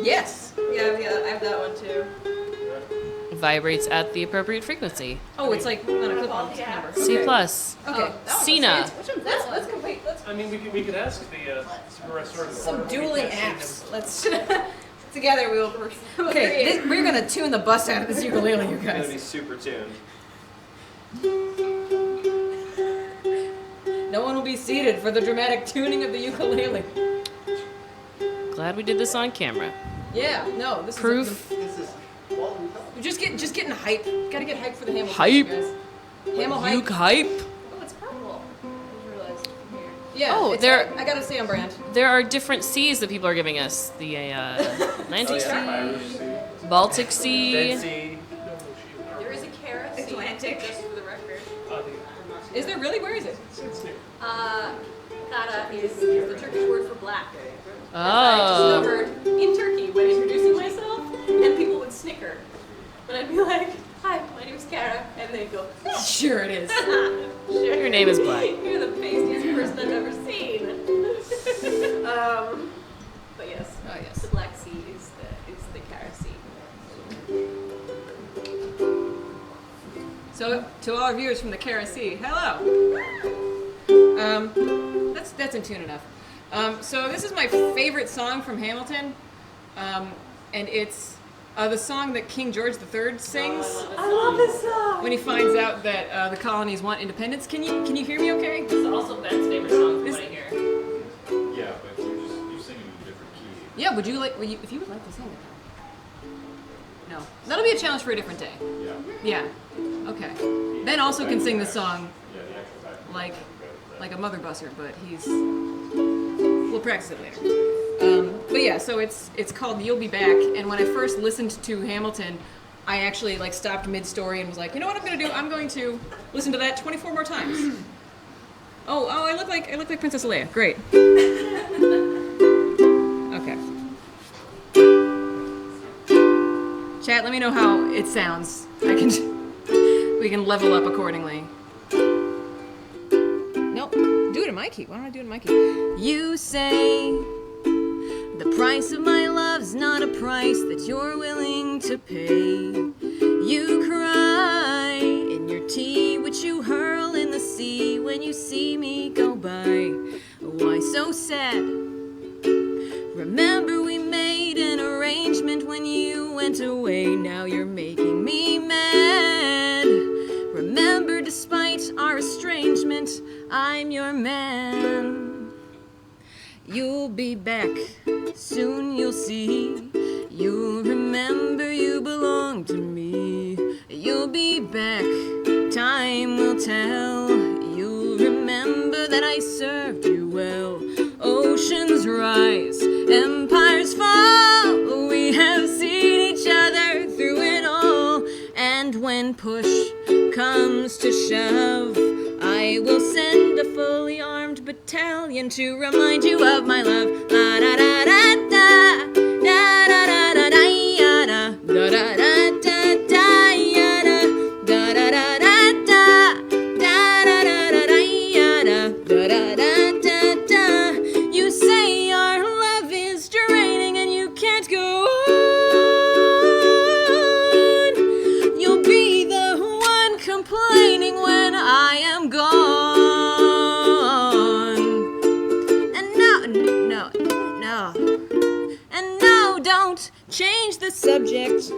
Yes. Yeah, I have that one too. Vibrates at the appropriate frequency. Oh, it's like on a clip-on number. C+. Okay. Okay. Cena. Let's complete. I mean, we could ask the restaurant. Some dueling apps. Let's. Together we will. Okay, we're gonna tune the bus out of this ukulele, you It's gonna be guys. super tuned. No one will be seated for the dramatic tuning of the ukulele. Glad we did this on camera. Yeah, no, this Proof. is just getting hype. Gotta get hype for the Hamilton. Hype. Guys. Hamil Uke hype. hype. Oh, it's purple. I just realized here. Yeah. Oh, I gotta stay on brand. There are different C's that people are giving us. The Atlantic Irish Sea, Sea, Baltic Sea. Dead Sea. There is a Kara Sea, Atlantic. just for the record. Is there really? Where is it? Kara is the Turkish word for black. I Oh. discovered in Turkey when introducing myself, and people would snicker. But I'd be like, "Hi, my name is Kara," and they'd go, Sure it is. "Sure, Your name is Black. You're the pastiest person I've ever seen." But yes, Oh yes. the Black Sea is the Kara Sea. So to all our viewers from the Kara Sea, hello. That's in tune enough. So this is my favorite song from Hamilton, and it's the song that King George III sings I love this song. when he finds out that the colonies want independence. Can you hear me? Okay. This is also Ben's favorite song from what I hear. Yeah, but you sing in a different key. Yeah. If you would like to sing it. No. That'll be a challenge for a different day. Yeah. Yeah. Okay. Ben also can sing the song Yeah, the actual back. like a mother busser, but we'll practice it later. But yeah, so it's called "You'll Be Back," and when I first listened to Hamilton, I actually like stopped mid-story and was like, you know what I'm gonna do? I'm going to listen to that 24 more times. Oh, I look like Princess Leia. Great. Okay. Chat, let me know how it sounds. We can level up accordingly. Nope. Do it in my key. Why don't I do it in my key? You say the price of my love's not a price that you're willing to pay. You cry in your tea, which you hurl in the sea when you see me go by. Why so sad? Remember we made an arrangement when you went away. Now you're making me mad. Remember, despite our estrangement, I'm your man. You'll be back, soon you'll see. You'll remember you belong to me. You'll be back, time will tell. You'll remember that I served you well. Oceans rise, empires fall. We have seen each other through it all. And when push comes to shove, I will send a fully armed battalion to remind you of my love. La da da da da, da da da da da da, da da da da da da, da da da da da, da da da da da, da da da da da. You say our love is draining and you can't go on. You'll be the one complaining when I am gone. And no, don't change the subject,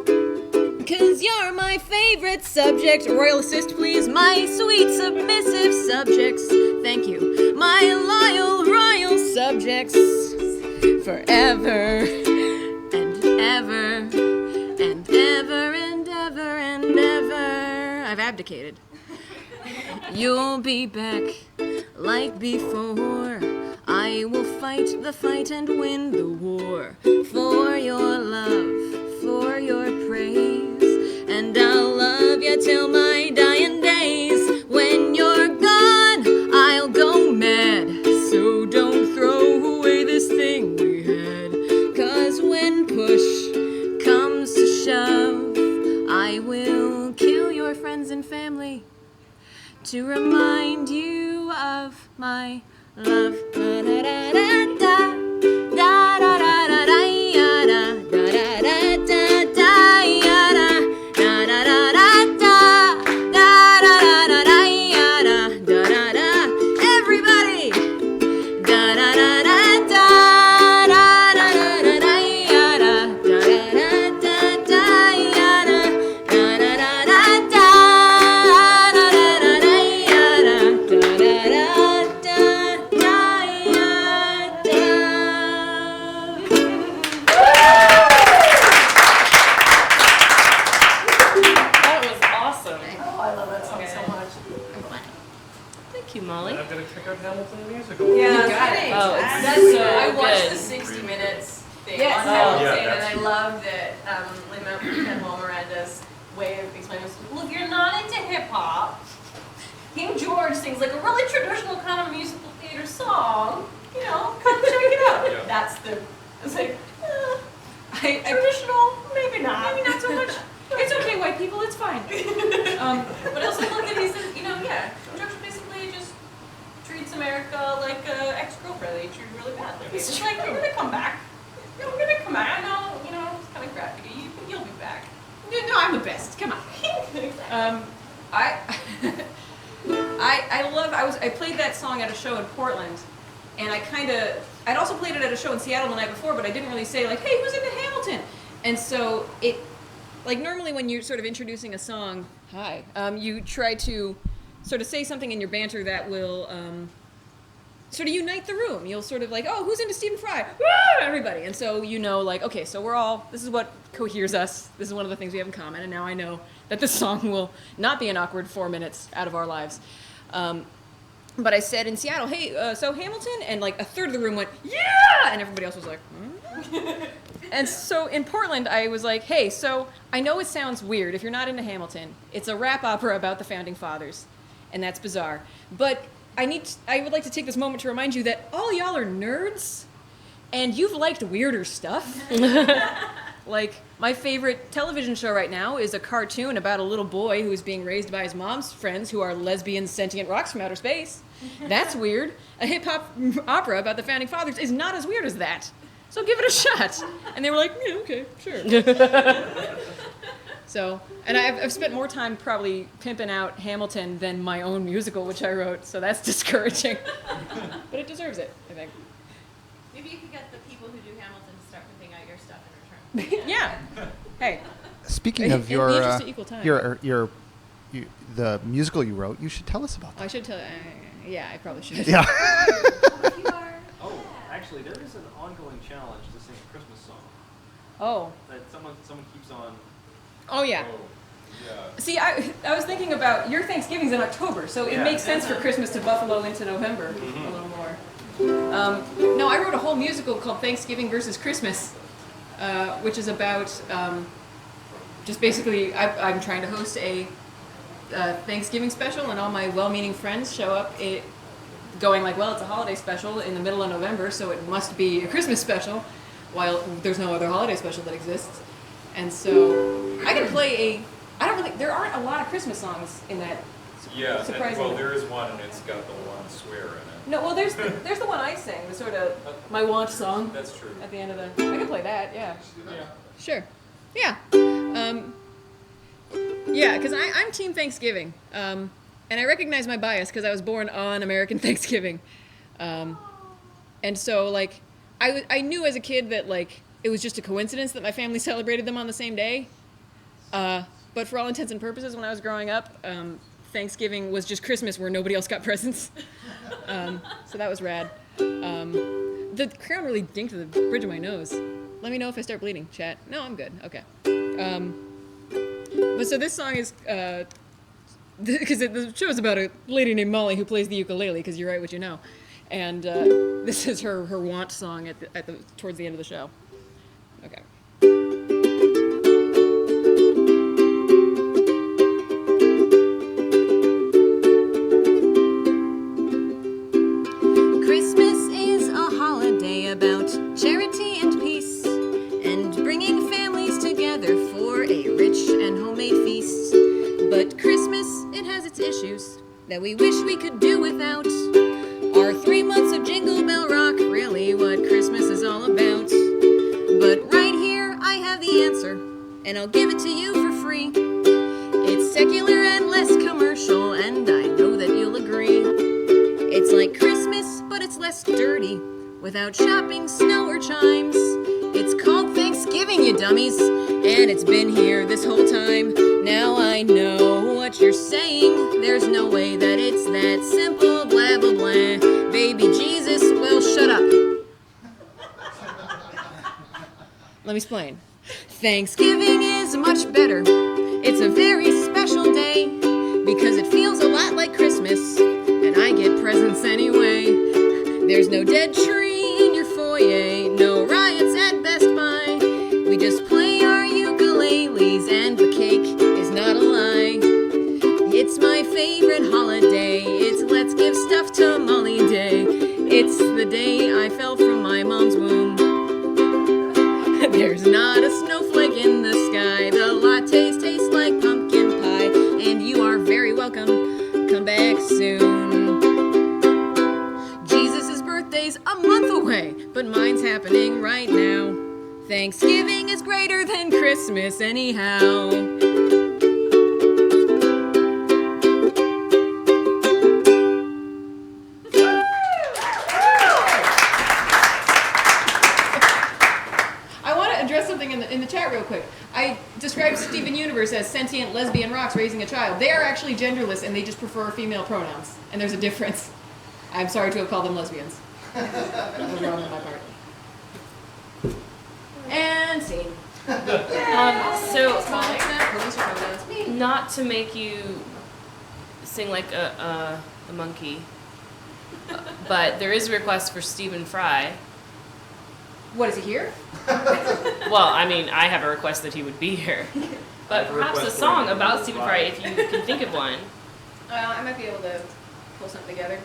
'cause you're my favorite subject. Royal assist, please, my sweet submissive subjects. Thank you, my loyal royal subjects. Forever and ever and ever and ever and ever. I've abdicated. You'll be back like before. I will fight the fight and win the war. For your love, for your praise. And I'll love you till my dying days. When you're gone, I'll go mad. So don't throw away this thing we had. 'Cause when push comes to shove, I will kill your friends and family to remind you of my love. Da da da da da da da da da. watched the was. 60 Minutes thing Yes. on Oh, Hamilton, yeah, and that's- I love that Lin-Manuel Miranda's way of explaining this. Well, if you're not into hip hop, King George sings like a really traditional kind of musical theater song. You know, come check it out. Yeah. That's the. It's like traditional, maybe not. Maybe not so much. It's okay, white people, it's fine. But also look at these, you know, yeah, George basically just treats America like an ex-girlfriend that he treated really badly. He's just like, we're gonna come back. You know, we're gonna come back. I know, you know, it's kind of crappy to you, but you'll be back. No, I'm the best. Come on. I played that song at a show in Portland, and I'd also played it at a show in Seattle the night before, but I didn't really say like, hey, who's into Hamilton? And so it, like normally when you're sort of introducing a song, you try to sort of say something in your banter that will sort of unite the room. You'll sort of like, oh, who's into Stephen Fry? Woo! Everybody. And so you know, like, okay, so this is what coheres us. This is one of the things we have in common. And now I know that this song will not be an awkward 4 minutes out of our lives. But I said in Seattle, hey, so Hamilton? And like a third of the room went, yeah! And everybody else was like, hmm? And so in Portland, I was like, hey, so I know it sounds weird if you're not into Hamilton. It's a rap opera about the Founding Fathers. And that's bizarre. But I would like to take this moment to remind you that all y'all are nerds, and you've liked weirder stuff. Like, my favorite television show right now is a cartoon about a little boy who is being raised by his mom's friends who are lesbian sentient rocks from outer space. That's weird. A hip-hop opera about the Founding Fathers is not as weird as that. So give it a shot. And they were like, yeah, okay, sure. So, and I've spent more time probably pimping out Hamilton than my own musical, which I wrote, so that's discouraging. But it deserves it, I think. Maybe you could get the people who do Hamilton to start pimping out your stuff in return. Yeah. Hey. Speaking of In the interest of equal time. the musical you wrote, you should tell us about that. I should tell. Yeah, I probably should. Yeah. If you are. Oh, actually, there is an ongoing challenge to sing a Christmas song Oh. that someone keeps on. Oh yeah. Oh, yeah. See, I was thinking about your Thanksgiving's in October, so it Yeah. makes sense for Christmas to buffalo into November a little more. No, I wrote a whole musical called Thanksgiving versus Christmas, which is about just basically I'm trying to host a Thanksgiving special, and all my well-meaning friends show up going like, well, it's a holiday special in the middle of November, so it must be a Christmas special, while there's no other holiday special that exists. And so I can play there aren't a lot of Christmas songs in that. Yeah, and, Surprisingly. well, there is one, and it's got the one swear in it. No, well, there's the one I sing, the sort of my want song That's true. at the end of the. I can play that, yeah. Yeah. Sure. Yeah. Yeah, because I'm Team Thanksgiving, and I recognize my bias because I was born on American Thanksgiving, and so like I knew as a kid that like it was just a coincidence that my family celebrated them on the same day, but for all intents and purposes, when I was growing up, Thanksgiving was just Christmas where nobody else got presents, so that was rad. The crown really dinked to the bridge of my nose. Let me know if I start bleeding, chat. No, I'm good. Okay. But so this song is because the show is about a lady named Molly who plays the ukulele. Because you're right, what you know, and this is her want song at the towards the end of the show. Okay. Christmas is a holiday about charity and peace, and bringing families together for a rich and homemade feast. But Christmas, it has its issues that we wish we could do without. Are 3 months of Jingle Bell Rock really what Christmas is all about? But right here, I have the answer, and I'll give it to you for free. It's secular and less commercial, and I know that you'll agree. It's like Christmas, but it's less dirty, without shopping, snow, or chimes. It's called Thanksgiving, you dummies, and it's been here this whole time. Now I know what you're saying. There's no way that it's that simple, blah, blah, blah. Baby Jesus, well, shut up. Let me explain. Thanksgiving is much better. It's a very special day because it feels a lot like Christmas, and I get presents anyway. There's no dead tree in your foyer, There's not a snowflake in the sky. The lattes taste like pumpkin pie. And you are very welcome. Come back soon. Jesus' birthday's a month away, but mine's happening right now. Thanksgiving is greater than Christmas anyhow. I want to address something in the chat real quick. I described Steven Universe as sentient lesbian rocks raising a child. They are actually genderless and they just prefer female pronouns. And there's a difference. I'm sorry to have called them lesbians. That was wrong on my part. And scene. So, Police or pronouns. Me. not to make you sing like a monkey, but there is a request for Stephen Fry. What, is he here? Well, I mean, I have a request that he would be here. But perhaps a song about Stephen Fry, if you can think of one. I might be able to pull something together.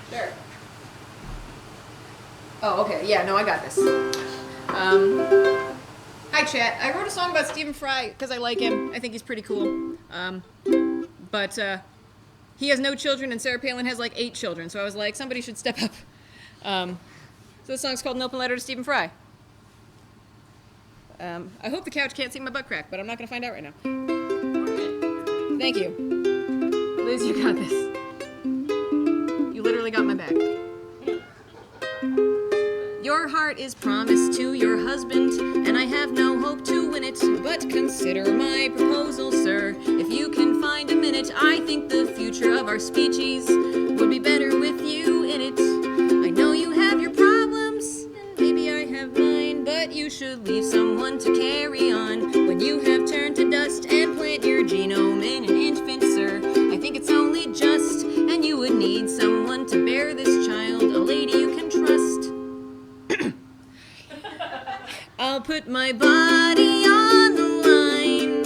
Sure. Oh, okay. Yeah, no, I got this. Hi, chat. I wrote a song about Stephen Fry because I like him. I think he's pretty cool. But he has no children, and Sarah Palin has like 8 children. So I was like, somebody should step up. So this song's called An Open Letter to Stephen Fry. I hope the couch can't see my butt crack, but I'm not going to find out right now. Thank you. Liz, you got this. You literally got my back. Your heart is promised to your husband, and I have no hope to win it. But consider my proposal, sir. If you can find a minute, I think the future of our species would be better with you in it. I know you have your problems, and maybe I have mine, but you should leave someone to carry on when you have turned to dust and plant your genome in an infant, sir. I think it's only just, and you would need someone to bear this child, a lady you can trust. I'll put my body on the line.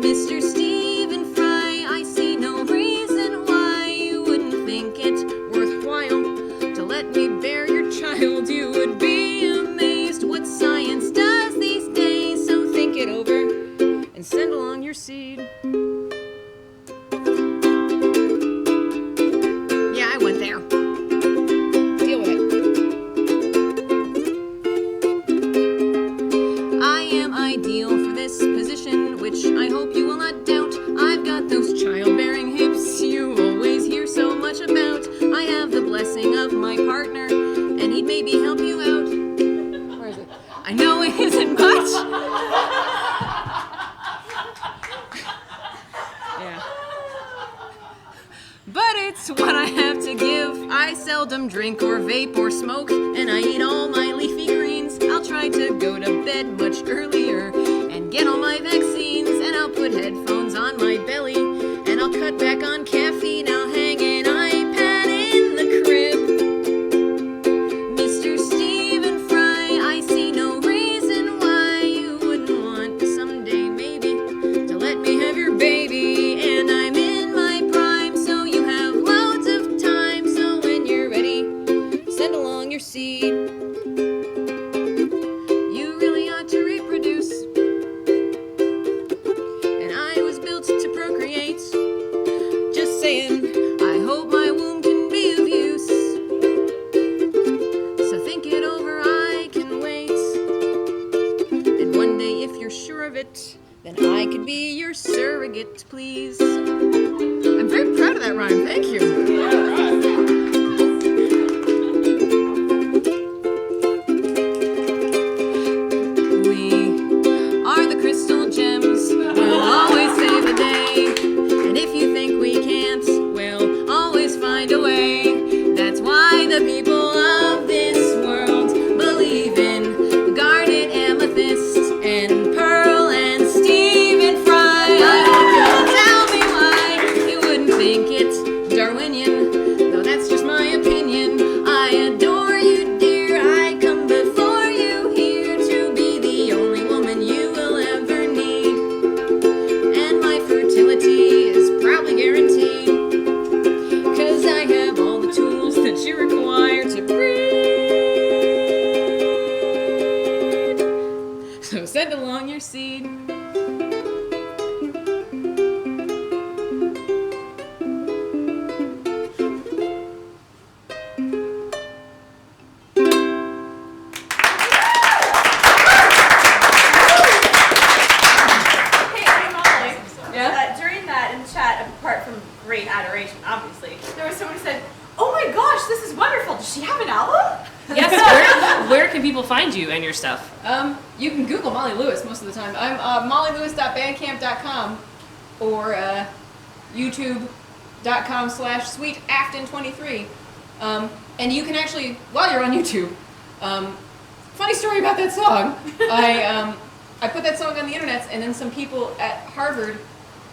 Mr. Stephen Fry, I see no reason why you wouldn't think it worthwhile to let me bear your child. You would be amazed what science does these days. So think it over and send along your seed. Yeah, I went there. Deal with it. Ideal for this position, which I hope you will not doubt. I've got those childbearing hips you always hear so much about. I have the blessing of my partner, and he'd maybe help you out. Where is it? I know it isn't much. Yeah. But it's what I have to give. I seldom drink or vape or smoke, and I eat all my leafy greens. I'll try to go to bed much earlier and get all my vaccines, and I'll put headphones on my belly, and I'll cut back on caffeine. I'll hang an iPad in the crib. Mr. Stephen Fry, I see no reason why you wouldn't want someday maybe to let me have your baby. And I'm in my prime, so you have loads of time. So when you're ready, send along your seed. You really ought to reproduce, and I was built to procreate. Just saying, I hope my womb can be of use. So think it over, I can wait. And one day, if you're sure of it, then I could be your surrogate, please. I'm very proud of that rhyme, thank you. Crystal gems will always save the day. And if you think we can't, we'll always find a way. That's why the people of this world believe in garnet, amethyst, and pearl, and Stephen Fry. I hope you'll tell me why you wouldn't think it Darwinian. send along your seed. Hey, Molly. Yeah? During that in the chat, apart from great adoration, obviously, there was someone who said, "Oh my gosh, this is wonderful. Does she have an album?" Yes, where can people find you and your stuff? You can Google Molly Lewis most of the time. I'm mollylewis.bandcamp.com or youtube.com/sweetafton23. And you can actually, while you're on YouTube, funny story about that song. I put that song on the internet, and then some people at Harvard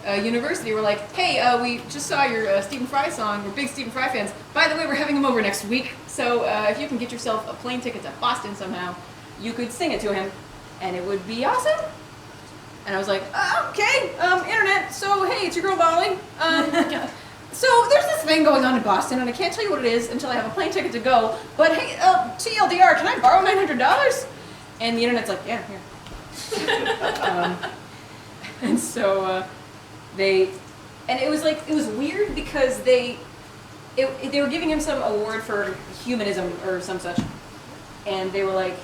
University were like, "Hey, we just saw your Stephen Fry song. We're big Stephen Fry fans. By the way, we're having him over next week. So if you can get yourself a plane ticket to Boston somehow, you could sing it to him, and it would be awesome." And I was like, "Okay, internet. So hey, it's your girl Molly. So there's this thing going on in Boston, and I can't tell you what it is until I have a plane ticket to go. But hey, TLDR, can I borrow $900?" And the internet's like, "Yeah, here." And so and it was weird because they were giving him some award for humanism or some such, and they were like,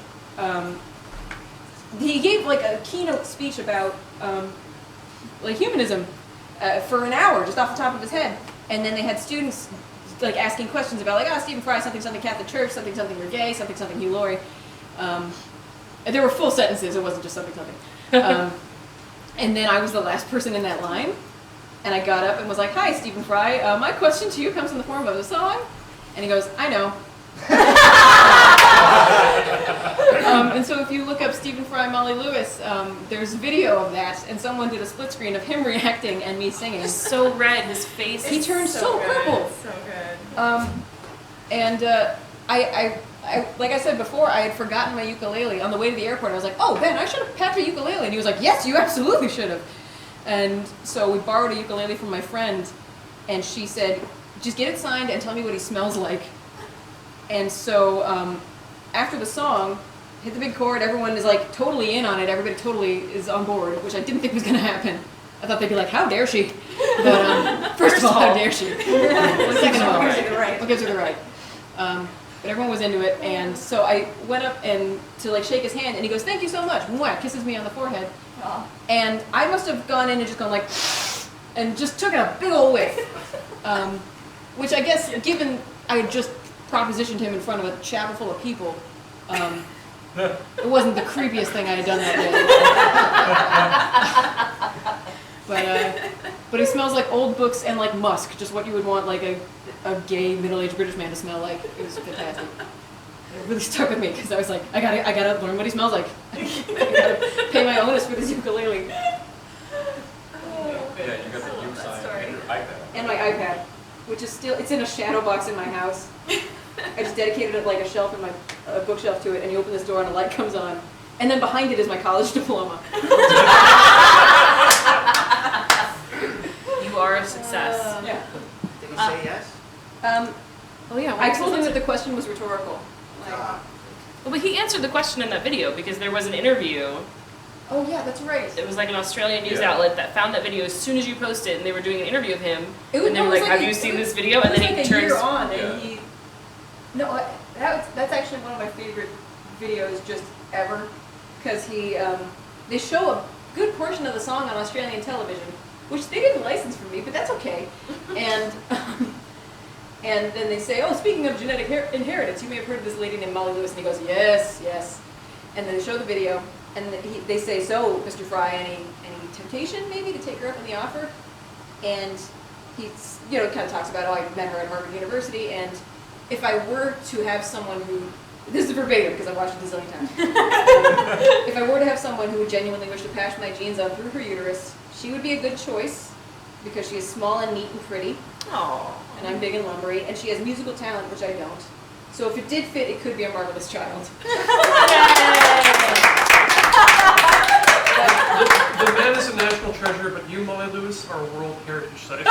he gave like a keynote speech about like humanism for an hour just off the top of his head, and then they had students like asking questions about like, Stephen Fry, something Catholic Church, something you're gay, something Hugh Laurie. And there were full sentences, it wasn't just something. And then I was the last person in that line, and I got up and was like, "Hi, Stephen Fry, my question to you comes in the form of a song." And he goes, "I know." And so if you look up Stephen Fry, Molly Lewis, there's video of that, and someone did a split screen of him reacting and me singing. So red, his face. He turned so purple. So good. And I like I said before, I had forgotten my ukulele on the way to the airport. I was like, "Oh, Ben, I should have packed a ukulele." And he was like, "Yes, you absolutely should have." And so we borrowed a ukulele from my friend, and she said, "Just get it signed and tell me what he smells like." And so after the song, hit the big chord, everyone is like totally in on it. Everybody totally is on board, which I didn't think was going to happen. I thought they'd be like, "How dare she?" But first of all, how dare she? Second of all, what gives her the right? But everyone was into it, and so I went up and to like shake his hand, and he goes, "Thank you so much." Mwah, kisses me on the forehead. Aw. And I must have gone in and just gone like, and just took a big old whiff. Which I guess, given I had just propositioned him in front of a chapel full of people, it wasn't the creepiest thing I had done that day. But he smells like old books and like musk, just what you would want like a gay middle-aged British man to smell like. It was fantastic. It really stuck with me because I was like, I gotta learn what he smells like. I gotta pay my onus for this ukulele. Yeah, you got the uke sign and your iPad. And my iPad, which is still, it's in a shadow box in my house. I just dedicated it like a shelf in my bookshelf to it, and you open this door and a light comes on. And then behind it is my college diploma. You are a success. Yeah. Did he say yes? Oh yeah. I told him that the question was rhetorical. Like, Well, but he answered the question in that video because there was an interview. oh yeah, that's right. It was like an Australian news Yeah. outlet that found that video as soon as you posted it, and they were doing an interview of him. It was- And they no, were it was like, like "Have a- you seen it was- this video?" And It then was he like a turns. year on, Yeah. and he. No, that's actually one of my favorite videos just ever, because they show a good portion of the song on Australian television, which they didn't license from me, but that's okay. And then they say, "Oh, speaking of genetic inheritance, you may have heard of this lady named Molly Lewis," and he goes, "Yes, yes." And then they show the video, and they say, "So, Mr. Fry, any temptation maybe to take her up on the offer?" And he, kind of talks about, "Oh, I met her at Harvard University, and if I were to have someone who," this is verbatim because I've watched it a zillion times, "if I were to have someone who would genuinely wish to pass my genes on through her uterus, she would be a good choice because she is small and neat and pretty, Aww. and I'm big and lumbery, and she has musical talent, which I don't. So if it did fit, it could be a marvelous child." The man is a national treasure, but you, Molly Lewis, are a World Heritage Site.